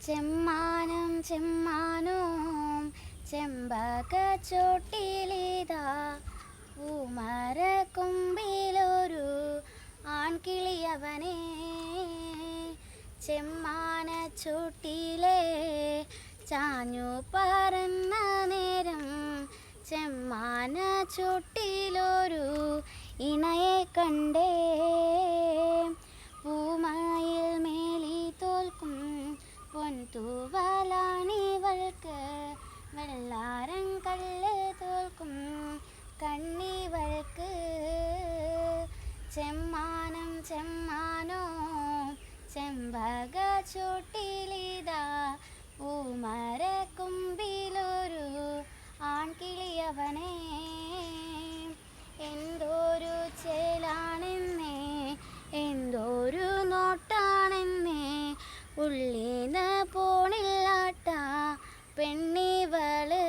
ചെമ്മാനം ചെമ്മാനോം ചെമ്പകച്ചോട്ടിലിതാ പൂമരക്കൊമ്പിലൊരു ആൺകിളിയവനെ. ചെമ്മാനച്ചോട്ടിലെ ചാഞ്ഞു പറന്ന നേരം ചെമ്മാനച്ചോട്ടിലൊരു ഇണയെ കണ്ടേ. പൂമയിൽ മേലി തോൽക്കും പൊൻതൂവലാണിവൾക്ക്, വെള്ളാരം കല്ല് തോൽക്കും കണ്ണിവൾക്ക്. ചെമ്മാനം ചെമ്മാനോ ചെമ്പകച്ചോട്ടിലിതാ പൂമരക്കൊമ്പിലൊരു ആൺകിളിയവനെ. എന്തോരു ചേലാണെന്നേ, എന്തോരു നോട്ടാണെന്നേ, ഉള്ളീന്ന് പോണില്ലാട്ട പെണ്ണിവള്.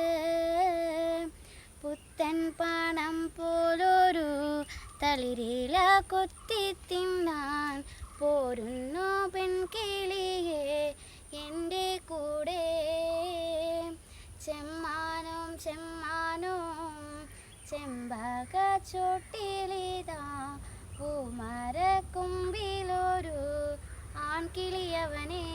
പുത്തൻ പണം പോലൊരു തളിരില കൊത്തി തിന്നാൻ പോരുന്നു പെൺകിളിയെ എൻ്റെ കൂടെ. ചെമ്മാനോം ചെമ്മാനോം ചെമ്പകച്ചോട്ടിലിതാ പൂമരക്കൊമ്പിലൊരു ആൺകിളിയവനെ.